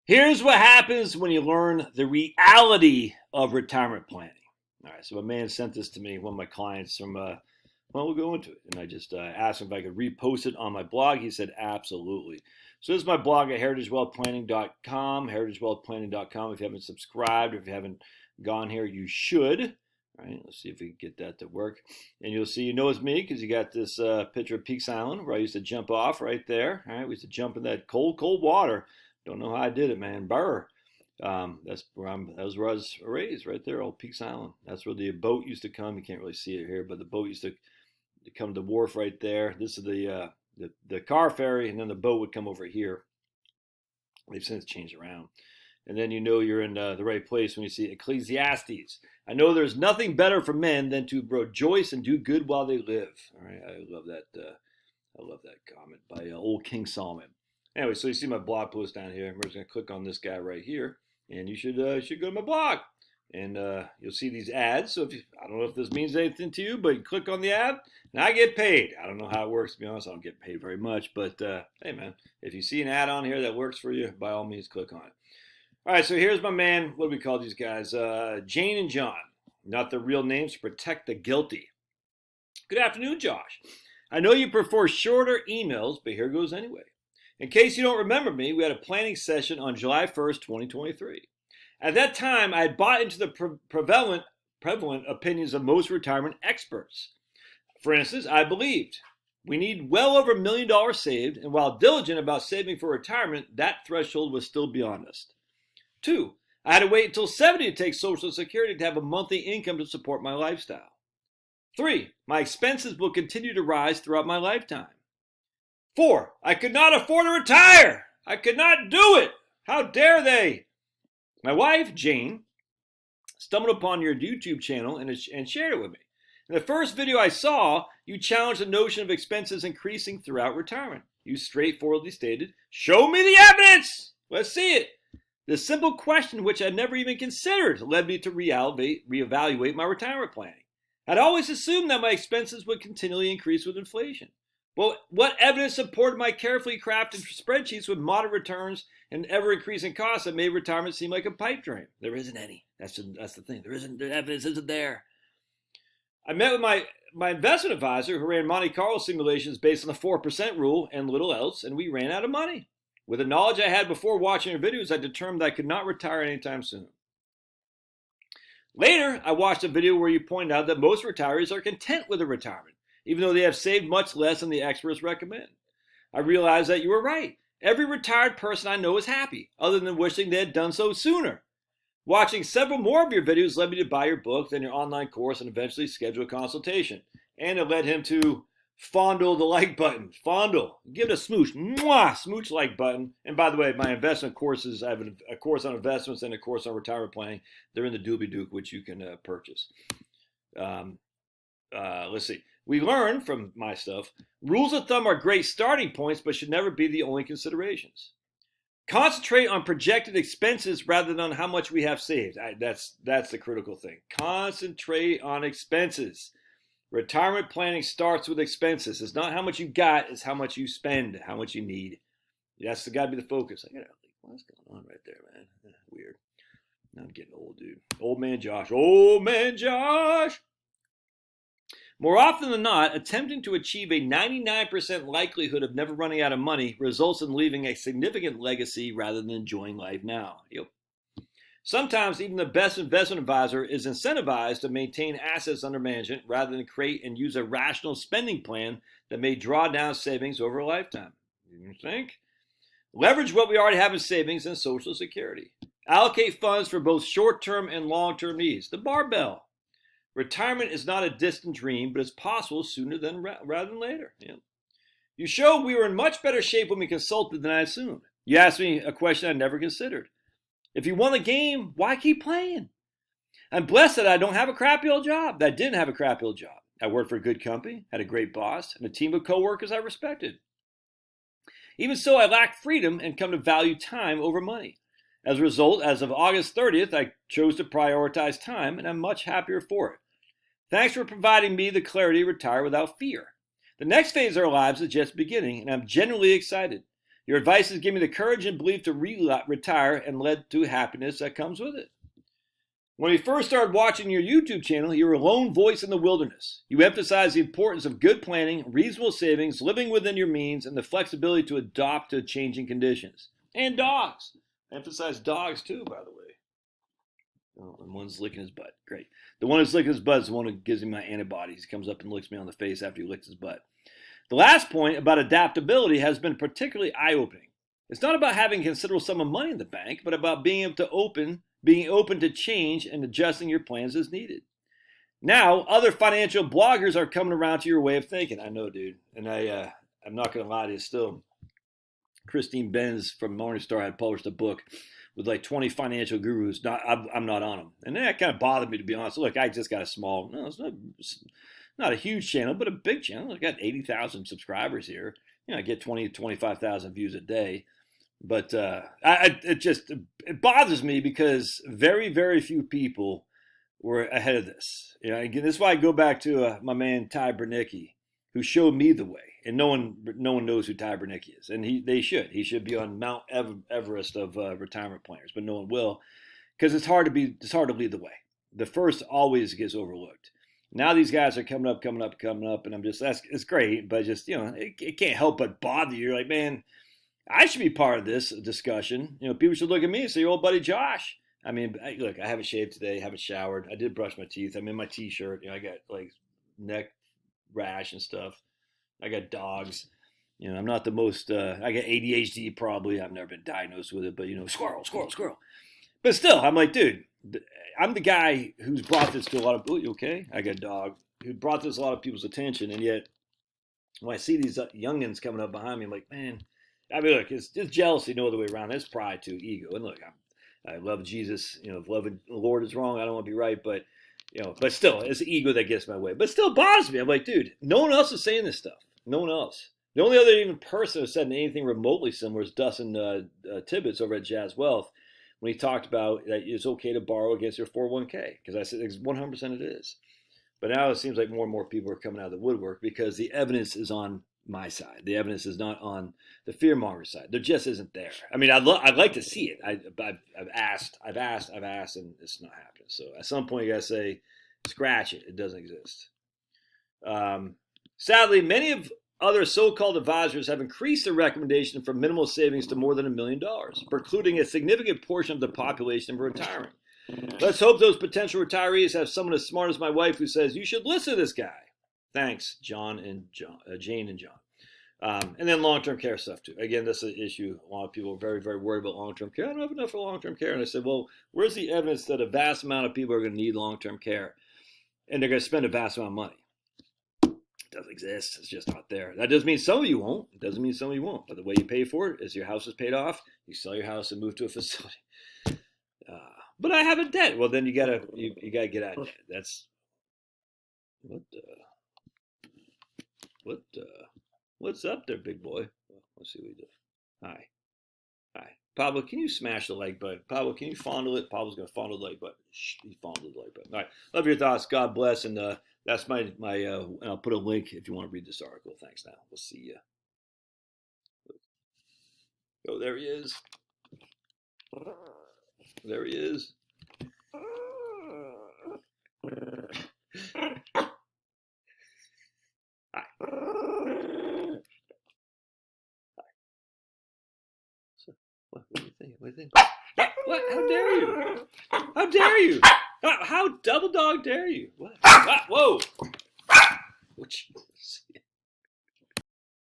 Here's what happens when you learn the reality of retirement planning. All right, so a man sent this to me, one of my clients from, well, we'll go into it. And I just asked him if I could repost it on my blog. He said, absolutely. So this is my blog at heritagewealthplanning.com, heritagewealthplanning.com. If you haven't subscribed, or if you haven't gone here, you should. All right, let's see if we can get that to work. And you'll see, you know it's me because you got this picture of Peaks Island where I used to jump off right there. All right, we used to jump in that cold, cold water. Don't know how I did it, man. Burr. That's where that was where I was raised, right there, old Peaks Island. That's where the boat used to come. You can't really see it here, but the boat used to come to the wharf right there. This is the car ferry, and then the boat would come over here. They've since changed around. And then you know you're in the right place when you see Ecclesiastes. I know there's nothing better for men than to rejoice and do good while they live. All right, I love that. I love that comment by old King Solomon. Anyway, so you see my blog post down here. I'm just going to click on this guy right here, and you should go to my blog, and you'll see these ads. So I don't know if this means anything to you, but you click on the ad, and I get paid. I don't know how it works, to be honest. I don't get paid very much, but hey, man, if you see an ad on here that works for you, by all means, click on it. All right, so here's my man. What do we call these guys? Jane and John. Not their real names to protect the guilty. Good afternoon, Josh. I know you prefer shorter emails, but here goes anyway. In case you don't remember me, we had a planning session on July 1st, 2023. At that time, I had bought into the prevalent opinions of most retirement experts. For instance, I believed we need well over $1 million saved, and while diligent about saving for retirement, that threshold was still beyond us. 2, I had to wait until 70 to take Social Security to have a monthly income to support my lifestyle. 3, my expenses will continue to rise throughout my lifetime. 4, I could not afford to retire. I could not do it. How dare they? My wife, Jane, stumbled upon your YouTube channel and shared it with me. In the first video I saw, you challenged the notion of expenses increasing throughout retirement. You straightforwardly stated, show me the evidence. Let's see it. The simple question, which I never even considered, led me to reevaluate my retirement planning. I'd always assumed that my expenses would continually increase with inflation. Well, what evidence supported my carefully crafted spreadsheets with moderate returns and ever-increasing costs that made retirement seem like a pipe dream? There isn't any. That's the thing. The evidence isn't there. I met with my investment advisor who ran Monte Carlo simulations based on the 4% rule and little else, and we ran out of money. With the knowledge I had before watching your videos, I determined I could not retire anytime soon. Later, I watched a video where you pointed out that most retirees are content with their retirement, even though they have saved much less than the experts recommend. I realized that you were right. Every retired person I know is happy, other than wishing they had done so sooner. Watching several more of your videos led me to buy your book, then your online course, and eventually schedule a consultation. And it led him to fondle the like button. Fondle. Give it a smooch. Mwah! Smooch like button. And by the way, my investment courses, I have a course on investments and a course on retirement planning. They're in the Doobie Duke, which you can purchase. Let's see. We learn from my stuff, rules of thumb are great starting points, but should never be the only considerations. Concentrate on projected expenses rather than how much we have saved. That's the critical thing. Concentrate on expenses. Retirement planning starts with expenses. It's not how much you got, it's how much you spend, how much you need. That's got to be the focus. I gotta think, what's going on right there, man? Weird. Now I'm getting old, dude. Old man Josh. Old man Josh! More often than not, attempting to achieve a 99% likelihood of never running out of money results in leaving a significant legacy rather than enjoying life now. Yep. Sometimes even the best investment advisor is incentivized to maintain assets under management rather than create and use a rational spending plan that may draw down savings over a lifetime. You think? Leverage what we already have in savings and Social Security. Allocate funds for both short-term and long-term needs. The barbell. Retirement is not a distant dream, but it's possible sooner rather than later. Yeah. You showed we were in much better shape when we consulted than I assumed. You asked me a question I never considered. If you won the game, why keep playing? I'm blessed that I don't have a crappy old job, that I didn't have a crappy old job. I worked for a good company, had a great boss, and a team of coworkers I respected. Even so, I lacked freedom and come to value time over money. As a result, as of August 30th, I chose to prioritize time, and I'm much happier for it. Thanks for providing me the clarity to retire without fear. The next phase of our lives is just beginning, and I'm genuinely excited. Your advice has given me the courage and belief to retire and led to happiness that comes with it. When we first started watching your YouTube channel, you were a lone voice in the wilderness. You emphasized the importance of good planning, reasonable savings, living within your means, and the flexibility to adapt to changing conditions. And dogs. I emphasize dogs too, by the way. Oh, and one's licking his butt. Great. The one who's licking his butt is the one who gives me my antibodies. He comes up and licks me on the face after he licks his butt. The last point about adaptability has been particularly eye-opening. It's not about having a considerable sum of money in the bank, but about being open to change and adjusting your plans as needed. Now, other financial bloggers are coming around to your way of thinking. I know, dude. And I'm not going to lie to you still. Christine Benz from Morningstar had published a book with like 20 financial gurus. I'm not on them. And that kind of bothered me, to be honest. Look, I just got it's not a huge channel, but a big channel. I got 80,000 subscribers here. I get 20 to 25,000 views a day. But it bothers me because very, very few people were ahead of this. Again, this is why I go back to my man Ty Bernicki, who showed me the way. And no one knows who Ty Bernicki is, and they should. He should be on Mount Everest of retirement planners, but no one will, because it's hard to lead the way. The first always gets overlooked. Now these guys are coming up, and I'm just it's great, but just it can't help but bother you. You're like, man, I should be part of this discussion. People should look at me and say, your old buddy Josh. I mean, look, I haven't shaved today, haven't showered. I did brush my teeth. I'm in my t-shirt. I got like neck rash and stuff. I got dogs. I'm not the most, I got ADHD probably. I've never been diagnosed with it, but squirrel. But still, I'm like, dude, I'm the guy who's brought this to a lot of, you okay? I got a dog, who brought this to a lot of people's attention. And yet, when I see these youngins coming up behind me, I'm like, man, I mean, look, it's just jealousy, no other way around. It's pride too, ego. And look, I love Jesus. If loving the Lord is wrong, I don't want to be right. But, but still, it's the ego that gets in my way. But it still bothers me. I'm like, dude, no one else is saying this stuff. No one else. The only other even person who said anything remotely similar is Dustin Tibbetts over at Jazz Wealth, when he talked about that it's okay to borrow against your 401k. Because I said 100% it is. But now it seems like more and more people are coming out of the woodwork because the evidence is on my side. The evidence is not on the fear-monger side. There just isn't there. I mean, I'd like to see it. I've asked, and it's not happening. So at some point, you got to say, scratch it. It doesn't exist. Sadly, many of other so-called advisors have increased their recommendation from minimal savings to more than $1 million, precluding a significant portion of the population from retiring. Let's hope those potential retirees have someone as smart as my wife who says, you should listen to this guy. Thanks, Jane and John. And then long-term care stuff, too. Again, this is an issue. A lot of people are very, very worried about long-term care. I don't have enough for long-term care. And I said, well, where's the evidence that a vast amount of people are going to need long-term care and they're going to spend a vast amount of money? It doesn't exist. It's just not there. That doesn't mean some of you won't. It doesn't mean some of you won't. But the way you pay for it is your house is paid off. You sell your house and move to a facility. But I have a debt. Well, then you gotta get out of debt. That's what's up there, big boy? Well, let's see what he does. Hi. Pablo, can you smash the like button? Pablo, can you fondle it? Pablo's gonna fondle the like button. Shh, he fondled the like button. All right. Love your thoughts. God bless. And that's my and I'll put a link if you want to read this article. Thanks now. We'll see you. Oh, there he is. There he is. Hi. So, what do you think? What do you think? What? How dare you? How dare you? How double dog dare you? What? Whoa! Which?